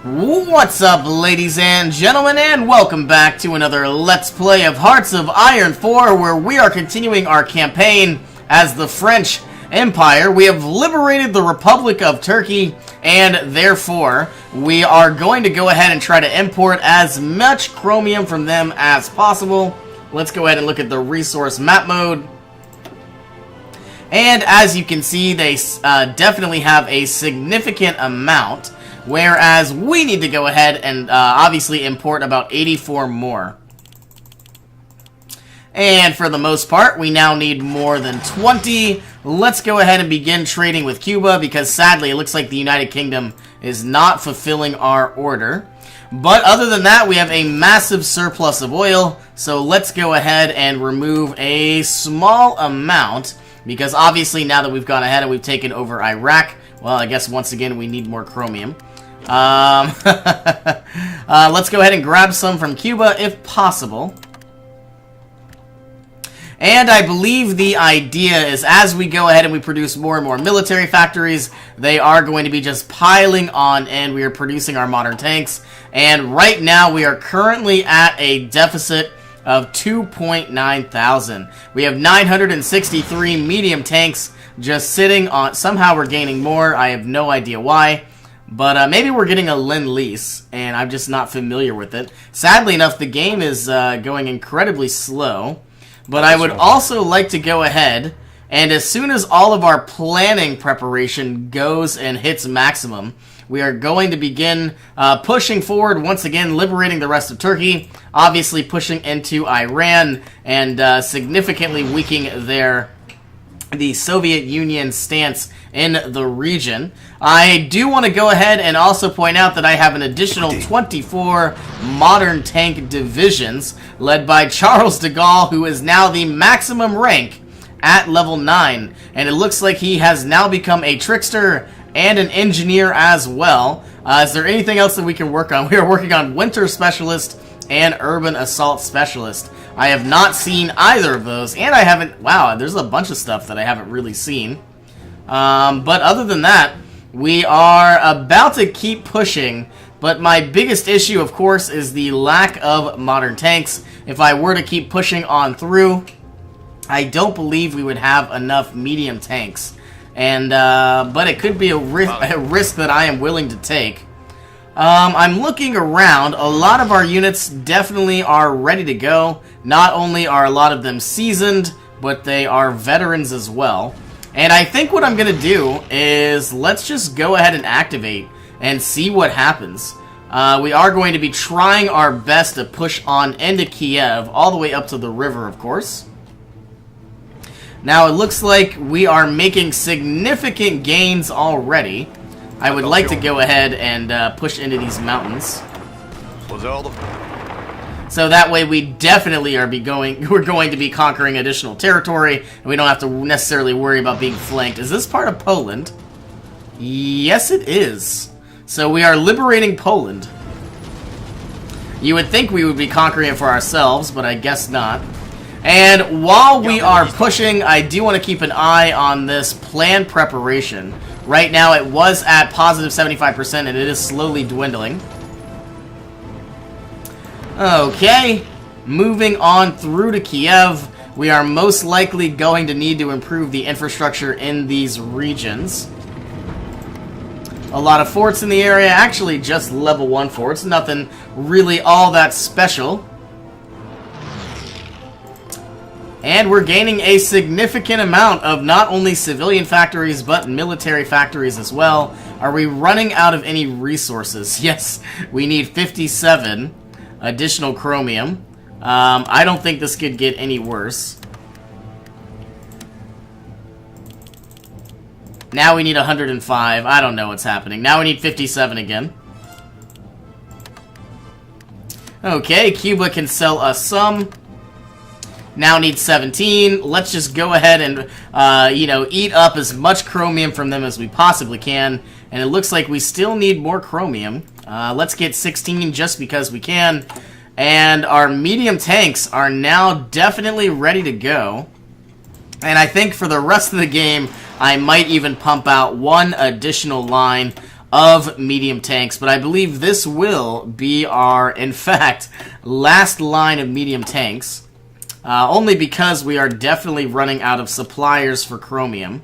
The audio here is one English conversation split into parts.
What's up, ladies and gentlemen, and welcome back to another Let's Play of Hearts of Iron 4, where we are continuing our campaign as the French Empire. We have liberated the Republic of Turkey, and therefore, we are going to go ahead and try to import as much chromium from them as possible. Let's go ahead and look at the resource map mode. And as you can see, they definitely have a significant amount, whereas we need to go ahead and obviously import about 84 more. And for the most part, we now need more than 20. Let's go ahead and begin trading with Cuba, because sadly it looks like the United Kingdom is not fulfilling our order. But other than that, we have a massive surplus of oil, so let's go ahead and remove a small amount, because obviously now that we've gone ahead and we've taken over Iraq, well, I guess once again we need more chromium. Let's go ahead and grab some from Cuba if possible. And I believe the idea is as we go ahead and we produce more and more military factories, they are going to be just piling on, and we are producing our modern tanks. And right now we are currently at a deficit of 2.9 thousand. We have 963 medium tanks just sitting on. Somehow we're gaining more. I have no idea why. But maybe we're getting a Lend-Lease, and I'm just not familiar with it. Sadly enough, the game is going incredibly slow. But I would also like to go ahead, and as soon as all of our planning preparation goes and hits maximum, we are going to begin pushing forward, once again, liberating the rest of Turkey, obviously pushing into Iran, and significantly weakening the Soviet Union stance in the region. I do want to go ahead and also point out that I have an additional 24 modern tank divisions led by Charles de Gaulle, who is now the maximum rank at level 9, and it looks like he has now become a trickster and an engineer as well. Is there anything else that we can work on? We are working on Winter Specialist and Urban Assault Specialist. I have not seen either of those, and I haven't... Wow, there's a bunch of stuff that I haven't really seen. But other than that, we are about to keep pushing, but my biggest issue, of course, is the lack of modern tanks. If I were to keep pushing on through, I don't believe we would have enough medium tanks. And, but it could be a risk that I am willing to take. I'm looking around. A lot of our units definitely are ready to go. Not only are a lot of them seasoned, but they are veterans as well. And I think what I'm going to do is let's just go ahead and activate and see what happens. We are going to be trying our best to push on into Kiev, all the way up to the river, of course. Now, it looks like we are making significant gains already. I would like to go ahead and push into these mountains. So that way we definitely are we're going to be conquering additional territory, and we don't have to necessarily worry about being flanked. Is this part of Poland? Yes, it is. So we are liberating Poland. You would think we would be conquering it for ourselves, but I guess not. And while we are pushing, I do want to keep an eye on this plan preparation. Right now it was at positive 75%, and it is slowly dwindling. Okay, moving on through to Kiev. We are most likely going to need to improve the infrastructure in these regions. A lot of forts in the area, actually just level 1 forts, nothing really all that special. And we're gaining a significant amount of not only civilian factories, but military factories as well. Are we running out of any resources? Yes, we need 57 additional chromium. I don't think this could get any worse. Now we need 105. I don't know what's happening. Now we need 57 again. Okay, Cuba can sell us some. Now need 17. Let's just go ahead and, you know, eat up as much chromium from them as we possibly can. And it looks like we still need more chromium. Let's get 16 just because we can. And our medium tanks are now definitely ready to go. And I think for the rest of the game, I might even pump out one additional line of medium tanks, but I believe this will be our, in fact, last line of medium tanks. Only because we are definitely running out of suppliers for chromium.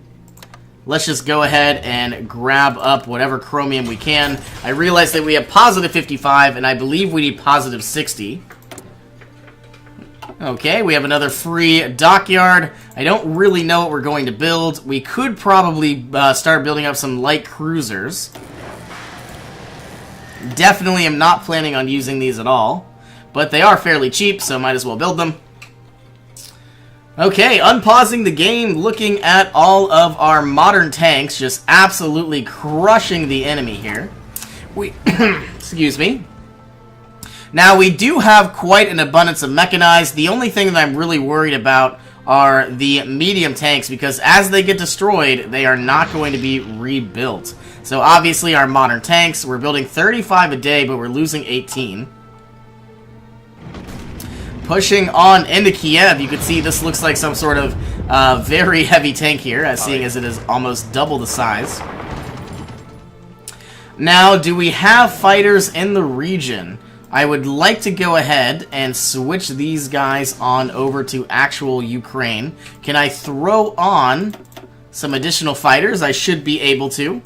Let's just go ahead and grab up whatever chromium we can. I realize that we have positive 55, and I believe we need positive 60. Okay, we have another free dockyard. I don't really know what we're going to build. We could probably start building up some light cruisers. Definitely am not planning on using these at all. But they are fairly cheap, so might as well build them. Okay, unpausing the game, looking at all of our modern tanks, just absolutely crushing the enemy here. We, excuse me. Now, we do have quite an abundance of mechanized. The only thing that I'm really worried about are the medium tanks, because as they get destroyed, they are not going to be rebuilt. So obviously our modern tanks, we're building 35 a day, but we're losing 18. Pushing on into Kiev, you can see this looks like some sort of very heavy tank here, seeing as it is almost double the size. Now, do we have fighters in the region? I would like to go ahead and switch these guys on over to actual Ukraine. Can I throw on some additional fighters? I should be able to.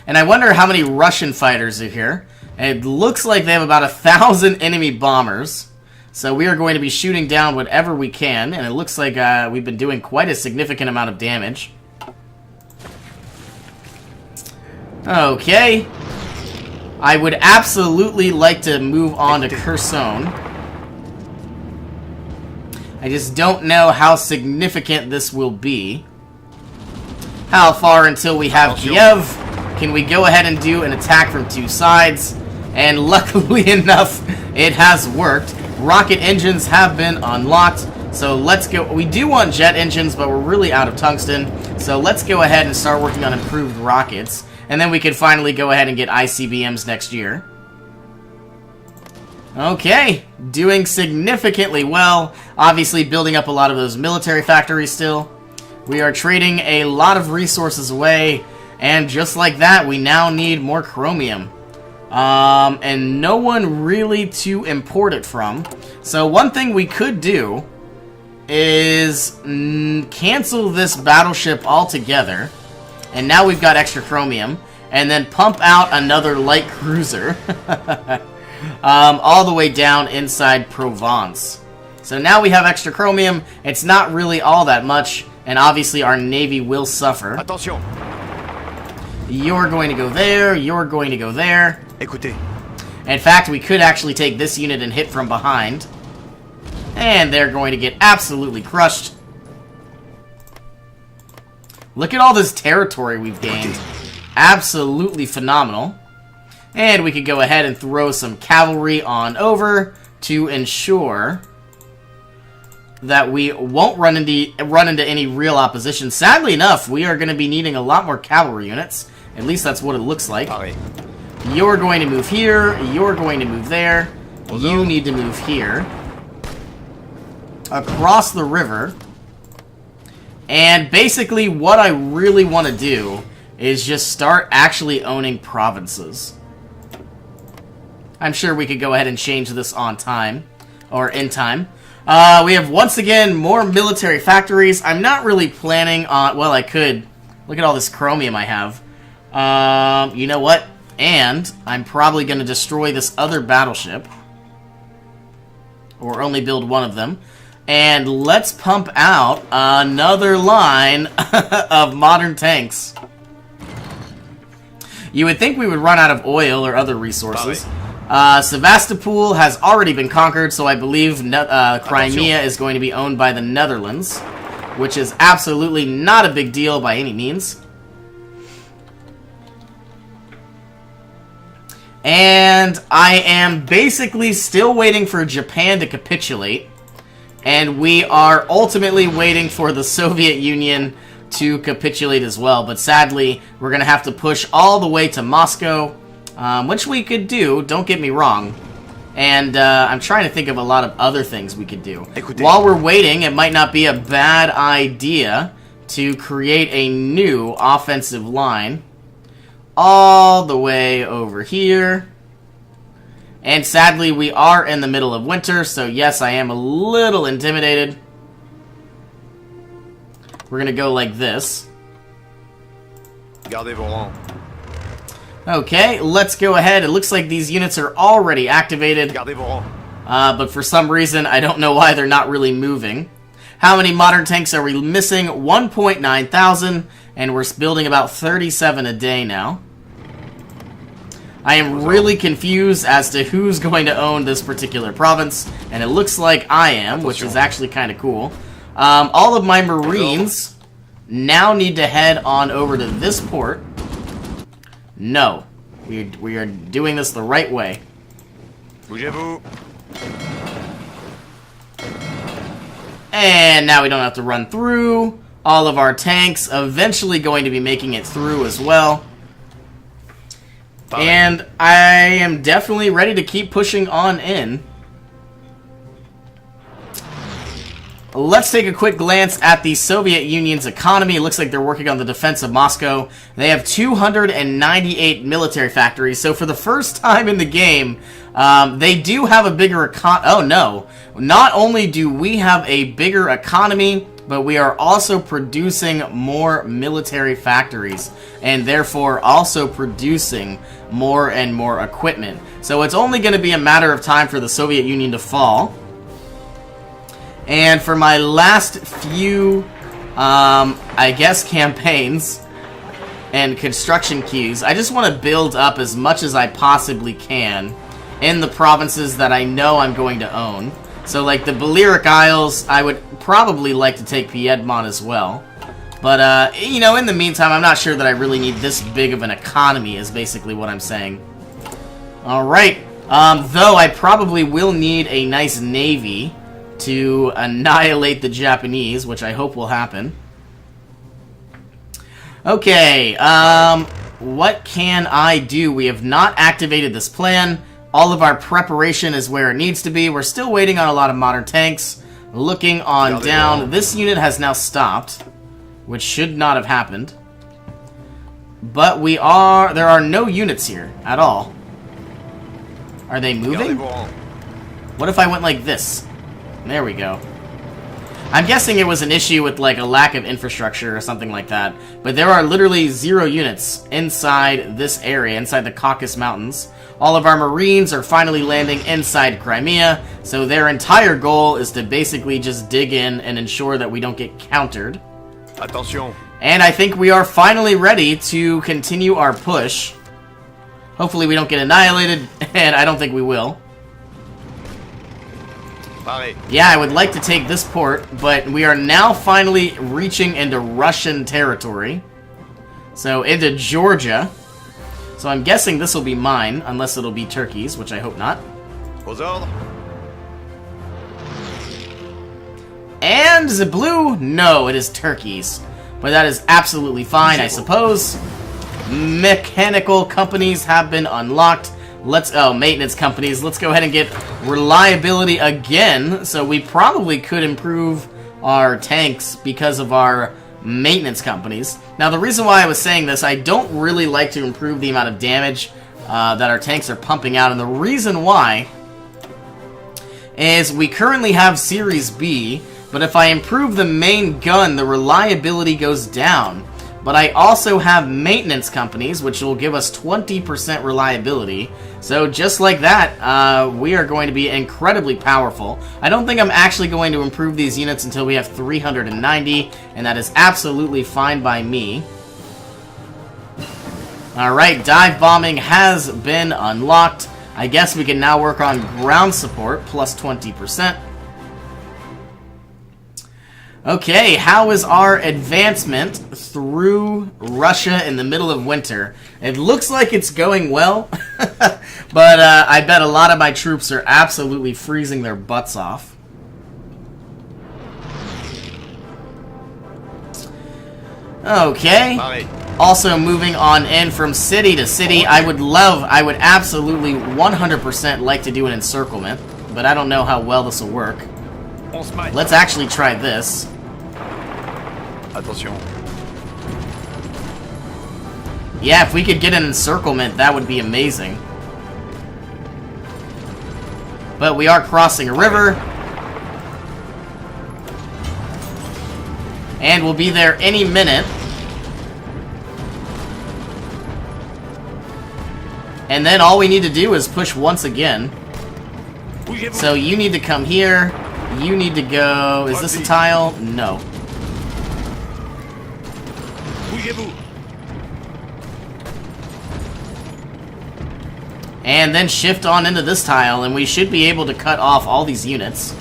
And I wonder how many Russian fighters are here. It looks like they have about 1,000 enemy bombers. So we are going to be shooting down whatever we can. And it looks like we've been doing quite a significant amount of damage. Okay. I would absolutely like to move on to Kherson. I just don't know how significant this will be. How far until we have Kiev? Can we go ahead and do an attack from two sides? And luckily enough, it has worked. Rocket engines have been unlocked. So let's go. We do want jet engines, but we're really out of tungsten. So let's go ahead and start working on improved rockets. And then we can finally go ahead and get ICBMs next year. Okay, doing significantly well. Obviously building up a lot of those military factories still. We are trading a lot of resources away. And just like that, we now need more chromium. And no one really to import it from. So one thing we could do is cancel this battleship altogether. And now we've got extra chromium. And then pump out another light cruiser. All the way down inside Provence. So now we have extra chromium. It's not really all that much. And obviously our navy will suffer. Attention. You're going to go there. You're going to go there. Écoutez. In fact, we could actually take this unit and hit from behind. And they're going to get absolutely crushed. Look at all this territory we've gained. Absolutely phenomenal. And we could go ahead and throw some cavalry on over to ensure that we won't run into any real opposition. Sadly enough, we are going to be needing a lot more cavalry units. At least that's what it looks like. You're going to move here. You're going to move there. You need to move here. Across the river. And basically what I really want to do is just start actually owning provinces. I'm sure we could go ahead and change this on time. Or in time. We have, once again, more military factories. I'm not really planning on... Well, I could. Look at all this chromium I have. You know what? And I'm probably going to destroy this other battleship. Or only build one of them. And let's pump out another line of modern tanks. You would think we would run out of oil or other resources. Sevastopol has already been conquered, so I believe Crimea is going to be owned by the Netherlands, which is absolutely not a big deal by any means. And I am basically still waiting for Japan to capitulate, and we are ultimately waiting for the Soviet Union to capitulate as well, but sadly, we're going to have to push all the way to Moscow, which we could do, don't get me wrong. And I'm trying to think of a lot of other things we could do. While we're waiting, it might not be a bad idea to create a new offensive line. all the way over here. And sadly, we are in the middle of winter, so yes, I am a little intimidated. We're going to go like this. Gardez vos rangs. Okay, let's go ahead. It looks like these units are already activated. Gardez vos rangs. But for some reason, I don't know why they're not really moving. How many modern tanks are we missing? 1.9 thousand, and we're building about 37 a day now. I am really confused as to who's going to own this particular province, and it looks like I am, which is actually kind of cool. All of my Marines now need to head on over to this port. No, we are doing this the right way. Bougez-vous. And now we don't have to run through. All of our tanks eventually going to be making it through as well. And I am definitely ready to keep pushing on in. Let's take a quick glance at the Soviet Union's economy. It looks like they're working on the defense of Moscow. They have 298 military factories. So for the first time in the game, they do have a bigger econ... Oh, no. Not only do we have a bigger economy, but we are also producing more military factories, and therefore also producing more and more equipment. So it's only going to be a matter of time for the Soviet Union to fall. And for my last few, I guess, campaigns and construction queues, I just want to build up as much as I possibly can in the provinces that I know I'm going to own. So, like the Balearic Isles, I would probably like to take Piedmont as well. But, you know, in the meantime, I'm not sure that I really need this big of an economy, is basically what I'm saying. Alright. Though I probably will need a nice navy to annihilate the Japanese, which I hope will happen. Okay, what can I do? We have not activated this plan. All of our preparation is where it needs to be. We're still waiting on a lot of modern tanks. Looking on down, this unit has now stopped, which should not have happened. But there are no units here at all. Are they moving? What if I went like this? There we go. I'm guessing it was an issue with like a lack of infrastructure or something like that. But there are literally 0 units inside this area, inside the Caucasus Mountains. All of our Marines are finally landing inside Crimea, so their entire goal is to basically just dig in and ensure that we don't get countered. Attention. And I think we are finally ready to continue our push. Hopefully we don't get annihilated, and I don't think we will. Yeah, I would like to take this port, but we are now finally reaching into Russian territory. So, into Georgia. So I'm guessing this will be mine, unless it'll be Turkey's, which I hope not. Aux ordres. And the blue? No, it is Turkey's. But that is absolutely fine, I suppose. Mechanical companies have been unlocked. Maintenance companies. Let's go ahead and get reliability again. So we probably could improve our tanks because of our maintenance companies. Now, the reason why I was saying this, I don't really like to improve the amount of damage that our tanks are pumping out. And the reason why is we currently have Series B, but if I improve the main gun, the reliability goes down. But I also have maintenance companies, which will give us 20% reliability. So just like that, we are going to be incredibly powerful. I don't think I'm actually going to improve these units until we have 390, and that is absolutely fine by me. Alright, dive bombing has been unlocked. I guess we can now work on ground support, plus 20%. Okay, how is our advancement through Russia in the middle of winter? It looks like it's going well, but I bet a lot of my troops are absolutely freezing their butts off. Okay, also moving on in from city to city. I would absolutely 100% like to do an encirclement, but I don't know how well this will work. Let's actually try this. Attention. Yeah, if we could get an encirclement, that would be amazing. But we are crossing a river. And we'll be there any minute. And then all we need to do is push once again. So you need to come here. You need to go... Is this a tile? No. And then shift on into this tile, and we should be able to cut off all these units.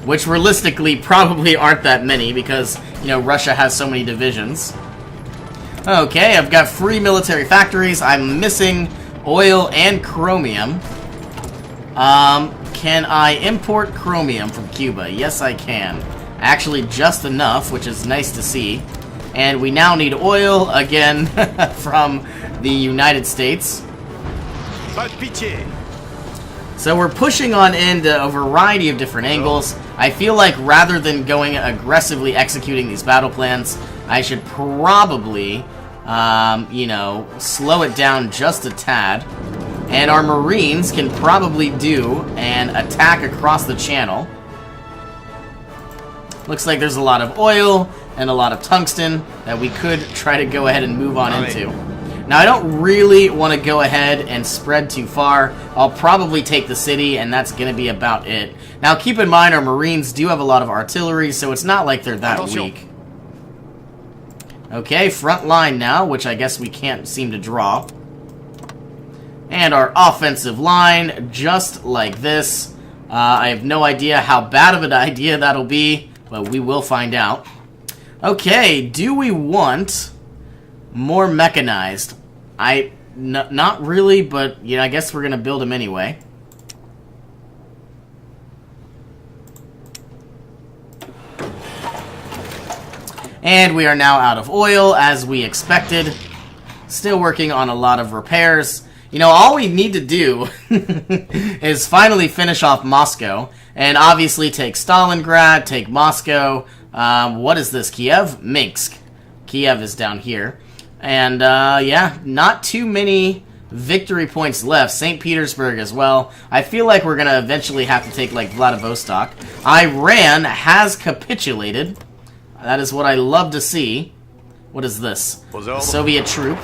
Which realistically probably aren't that many because, you know, Russia has so many divisions. Okay, I've got free military factories. I'm missing oil and chromium. Can I import chromium from Cuba? Yes, I can. Actually, just enough, which is nice to see. And we now need oil, again, from the United States. So we're pushing on into a variety of different angles. I feel like rather than going aggressively executing these battle plans, I should probably, you know, slow it down just a tad. And our Marines can probably do an attack across the channel. Looks like there's a lot of oil and a lot of tungsten that we could try to go ahead and move on into. Now, I don't really want to go ahead and spread too far. I'll probably take the city, and that's going to be about it. Now, keep in mind, our Marines do have a lot of artillery, so it's not like they're that weak. Okay, front line now, which I guess we can't seem to draw. And our offensive line, just like this. I have no idea how bad of an idea that'll be, but we will find out. Okay, do we want more mechanized? Not really, but yeah, I guess we're gonna build them anyway. And we are now out of oil, as we expected. Still working on a lot of repairs. You know, all we need to do is finally finish off Moscow, and obviously take Stalingrad, take Moscow. What is this? Kiev? Minsk. Kiev is down here. And, yeah, not too many victory points left. St. Petersburg as well. I feel like we're going to eventually have to take, like, Vladivostok. Iran has capitulated. That is what I love to see. What is this? A Soviet troop.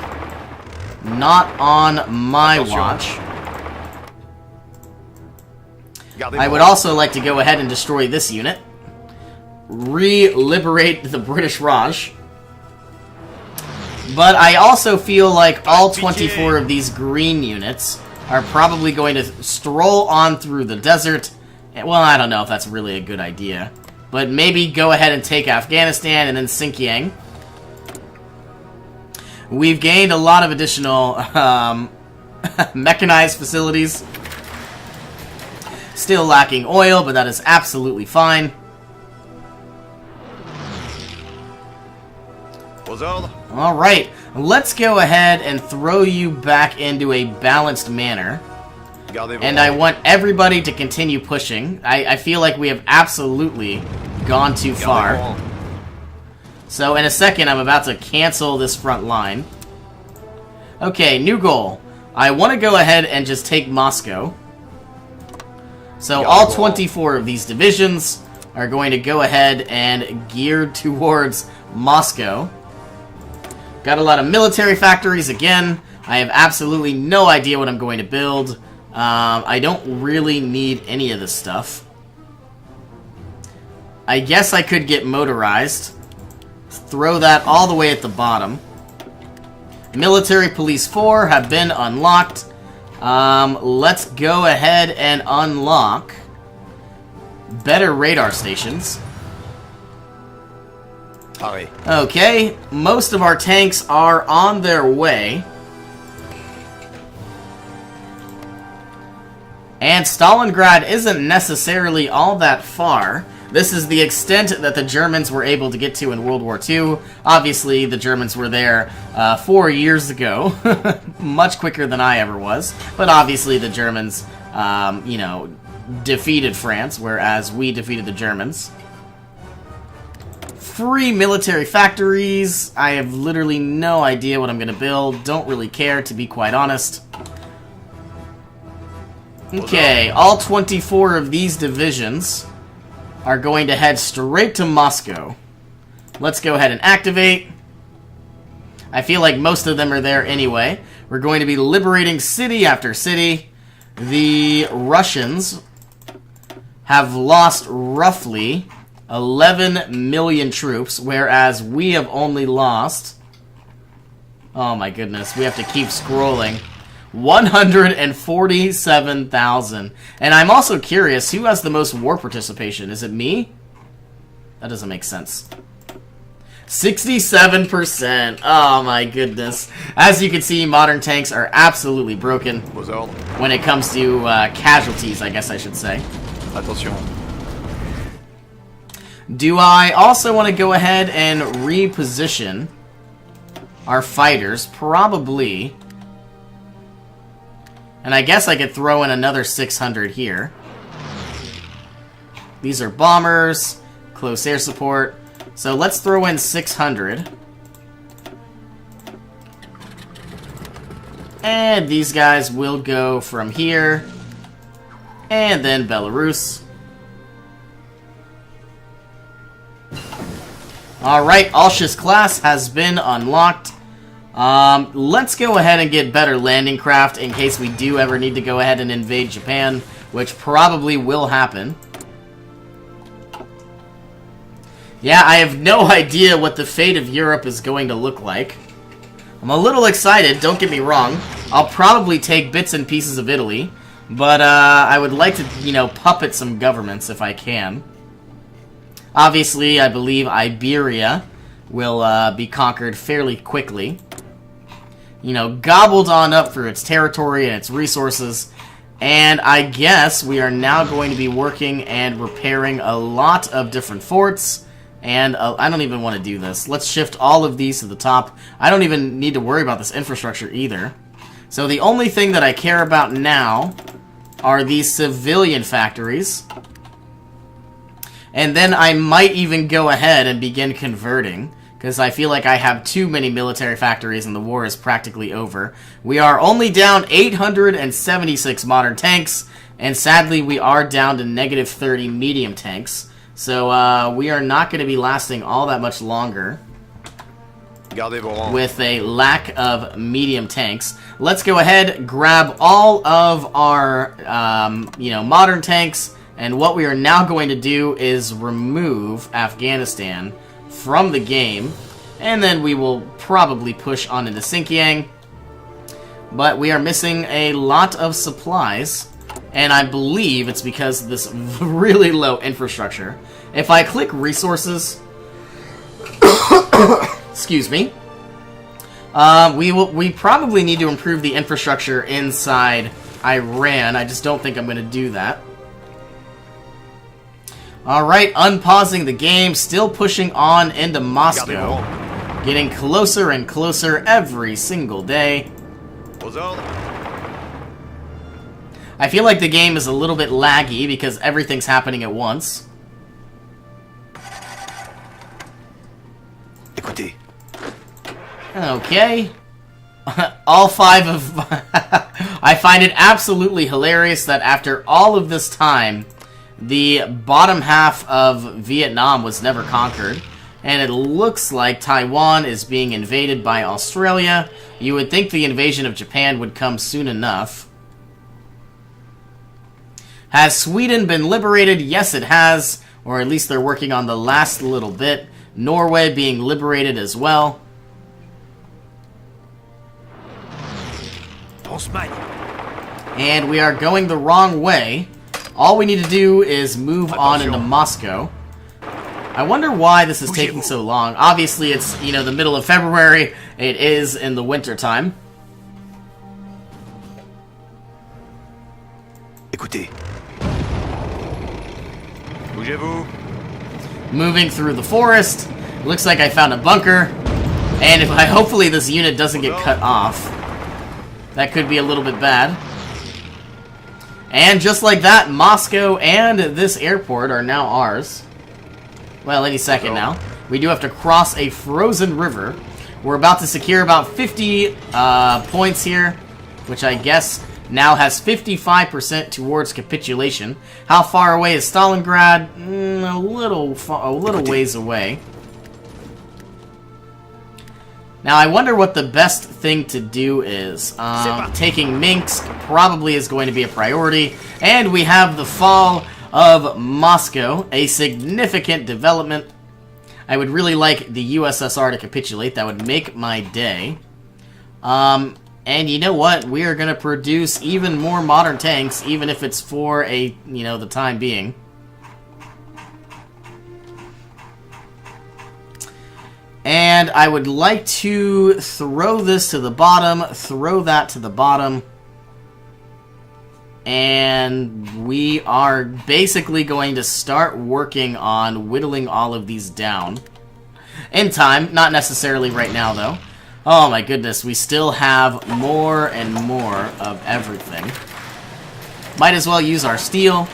Not on my watch. I would also like to go ahead and destroy this unit. Re-liberate the British Raj. But I also feel like all 24 of these green units are probably going to stroll on through the desert. Well, I don't know if that's really a good idea. But maybe go ahead and take Afghanistan and then Xinjiang. We've gained a lot of additional mechanized facilities. Still lacking oil, but that is absolutely fine. Alright, let's go ahead and throw you back into a balanced manner. And I want everybody to continue pushing. I feel like we have absolutely gone too far. So in a second, I'm about to cancel this front line. Okay, new goal. I want to go ahead and just take Moscow. So all 24 of these divisions are going to go ahead and gear towards Moscow. Got a lot of military factories again. I have absolutely no idea what I'm going to build. I don't really need any of this stuff. I guess I could get motorized. Throw that all the way at the bottom. Military Police 4 have been unlocked. Let's go ahead and unlock better radar stations. Okay, most of our tanks are on their way. And Stalingrad isn't necessarily all that far. This is the extent that the Germans were able to get to in World War II. Obviously, the Germans were there 4 years ago. Much quicker than I ever was. But obviously, the Germans, you know, defeated France, whereas we defeated the Germans. free military factories. I have literally no idea what I'm going to build. Don't really care, to be quite honest. Okay, all 24 of these divisions are going to head straight to Moscow. Let's go ahead and activate. I feel like most of them are there anyway. We're going to be liberating city after city. The Russians have lost roughly 11 million troops, whereas we have only lost... Oh my goodness, we have to keep scrolling. 147,000. And I'm also curious, who has the most war participation? Is it me? That doesn't make sense. 67%. Oh my goodness. As you can see, modern tanks are absolutely broken when it comes to casualties, I guess I should say. Attention. Do I also want to go ahead and reposition our fighters? Probably. And I guess I could throw in another 600 here. These are bombers, close air support. So let's throw in 600. And these guys will go from here. And then Belarus. Alright, Alsh's class has been unlocked. Let's go ahead and get better landing craft in case we do ever need to go ahead and invade Japan, which probably will happen. Yeah, I have no idea what the fate of Europe is going to look like. I'm a little excited, don't get me wrong. I'll probably take bits and pieces of Italy, but I would like to, you know, puppet some governments if I can. Obviously, I believe Iberia will be conquered fairly quickly. You know, gobbled on up for its territory and its resources. And I guess we are now going to be working and repairing a lot of different forts. And I don't even want to do this. Let's shift all of these to the top. I don't even need to worry about this infrastructure either. So the only thing that I care about now are these civilian factories. And then I might even go ahead and begin converting, because I feel like I have too many military factories and the war is practically over. We are only down 876 modern tanks, and sadly we are down to negative 30 medium tanks. So we are not going to be lasting all that much longer with a lack of medium tanks. Let's go ahead, grab all of our you know, modern tanks. And what we are now going to do is remove Afghanistan from the game. And then we will probably push on into Xinjiang. But we are missing a lot of supplies. And I believe it's because of this really low infrastructure. If I click resources... excuse me. We probably need to improve the infrastructure inside Iran. I just don't think I'm going to do that. Alright, unpausing the game, still pushing on into Moscow. Getting closer and closer every single day. I feel like the game is a little bit laggy because everything's happening at once. Écoutez. Okay. All five of... I find it absolutely hilarious that after all of this time, the bottom half of Vietnam was never conquered, and it looks like Taiwan is being invaded by Australia. You would think the invasion of Japan would come soon enough. Has Sweden been liberated? Yes, it has, or at least they're working on the last little bit. Norway being liberated as well. And we are going the wrong way. All we need to do is move on into Moscow. I wonder why this is taking so long. Obviously, it's, you know, the middle of February. It is in the winter time. Écoutez. Bougez-vous. Moving through the forest. Looks like I found a bunker. And if hopefully this unit doesn't get cut off. That could be a little bit bad. And just like that, Moscow and this airport are now ours. Well, any second now. we do have to cross a frozen river. We're about to secure about 50 points here, which I guess now has 55% towards capitulation. How far away is Stalingrad? A little ways away. Now, I wonder what the best thing to do is. Taking Minsk probably is going to be a priority. And we have the fall of Moscow, a significant development. I would really like the USSR to capitulate. That would make my day. And you know what? We are going to produce even more modern tanks, even if it's for the time being. And I would like to throw this to the bottom, throw that to the bottom. And we are basically going to start working on whittling all of these down. In time, not necessarily right now though. Oh my goodness, we still have more and more of everything. Might as well use our steel.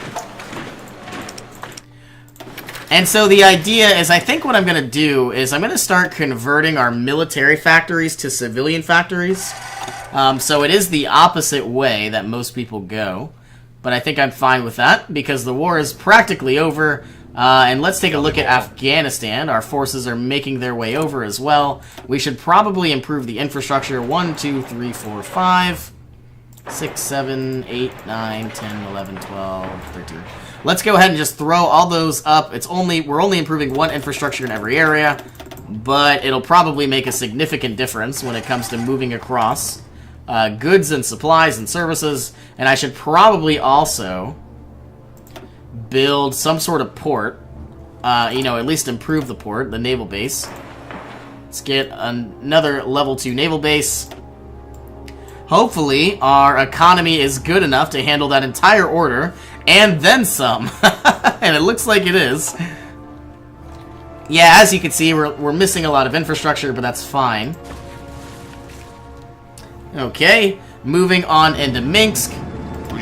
And so the idea is, I think what I'm going to do is I'm going to start converting our military factories to civilian factories. So it is the opposite way that most people go. But I think I'm fine with that, because the war is practically over. And let's take a look at Afghanistan. Our forces are making their way over as well. We should probably improve the infrastructure. 1, 2, 3, 4, 5, 6, 7, 8, 9, 10, 11, 12, 13. Let's go ahead and just throw all those up. We're only improving one infrastructure in every area, but it'll probably make a significant difference when it comes to moving across goods and supplies and services. And I should probably also build some sort of port, at least improve the port, the naval base. Let's get another level 2 naval base. Hopefully, our economy is good enough to handle that entire order, and then some. And it looks like it is. Yeah, as you can see, we're missing a lot of infrastructure, but that's fine. Okay, moving on into Minsk.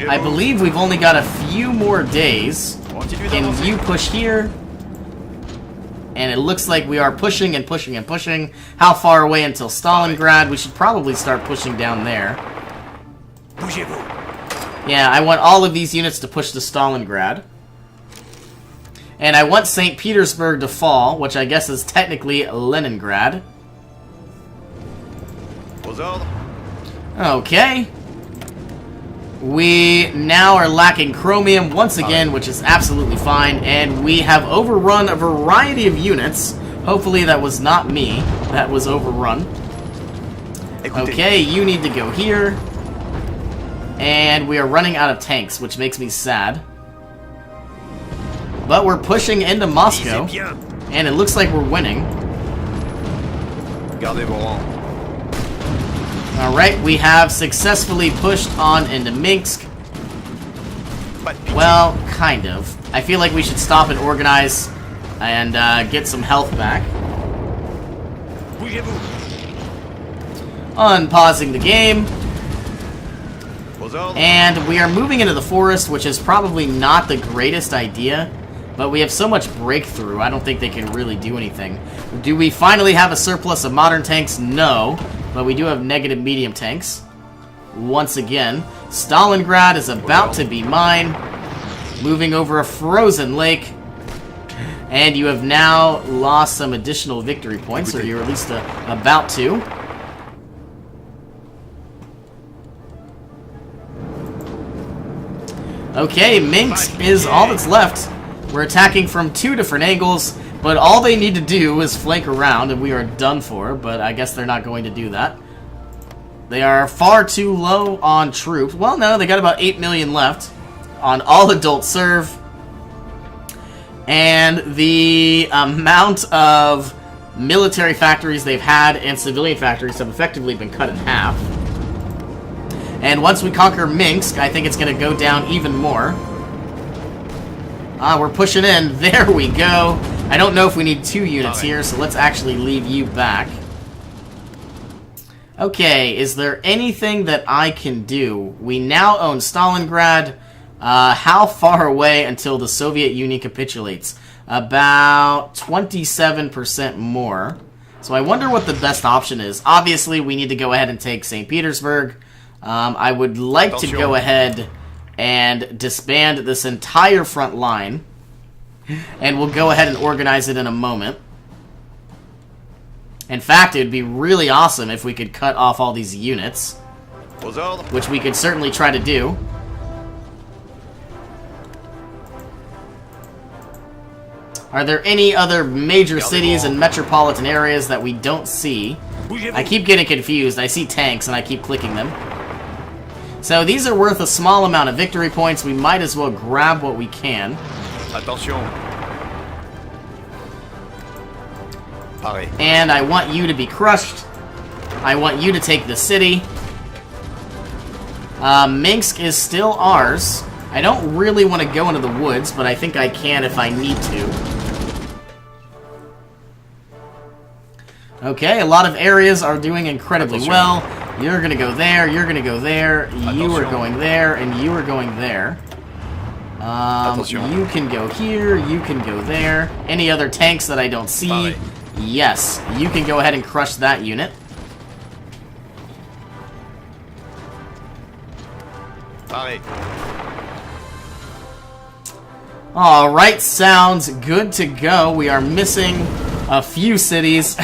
I believe we've only got a few more days. And you push here. And it looks like we are pushing and pushing and pushing. How far away until Stalingrad? We should probably start pushing down there. Yeah, I want all of these units to push to Stalingrad. And I want St. Petersburg to fall, which I guess is technically Leningrad. Okay. We now are lacking chromium once again, which is absolutely fine, and we have overrun a variety of units. Hopefully that was not me that was overrun. Okay, you need to go here. And we are running out of tanks, which makes me sad. But we're pushing into Moscow, and it looks like we're winning. Alright, we have successfully pushed on into Minsk. Well, kind of. I feel like we should stop and organize and get some health back. Unpausing the game. And we are moving into the forest, which is probably not the greatest idea. But we have so much breakthrough, I don't think they can really do anything. Do we finally have a surplus of modern tanks? No. But we do have negative medium tanks. Once again, Stalingrad is about to be mine. Moving over a frozen lake. And you have now lost some additional victory points, or you're at least about to. Okay, Minsk is all that's left. We're attacking from 2 different angles, but all they need to do is flank around, and we are done for, but I guess they're not going to do that. They are far too low on troops. Well, no, they got about 8 million left on all adult serve. And the amount of military factories they've had and civilian factories have effectively been cut in half. And once we conquer Minsk, I think it's going to go down even more. We're pushing in. There we go. I don't know if we need 2 units here, so let's actually leave you back. Okay, is there anything that I can do? We now own Stalingrad. How far away until the Soviet Union capitulates? about 27% more. So I wonder what the best option is. Obviously, we need to go ahead and take St. Petersburg. I would like to go ahead and disband this entire front line. And we'll go ahead and organize it in a moment. In fact, it would be really awesome if we could cut off all these units, which we could certainly try to do. Are there any other major cities and metropolitan areas that we don't see? I keep getting confused. I see tanks and I keep clicking them. So these are worth a small amount of victory points. We might as well grab what we can. Attention. Pareil. And I want you to be crushed. I want you to take the city. Minsk is still ours. I don't really want to go into the woods, but I think I can if I need to. Okay, a lot of areas are doing incredibly well. You're going to go there, you're going to go there, you are going there, and you are going there. You can go here, you can go there. Any other tanks that I don't see? Yes, you can go ahead and crush that unit. Alright, sounds good to go. We are missing a few cities.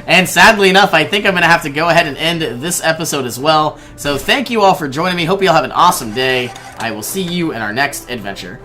And sadly enough, I think I'm going to have to go ahead and end this episode as well. So thank you all for joining me. Hope you all have an awesome day. I will see you in our next adventure.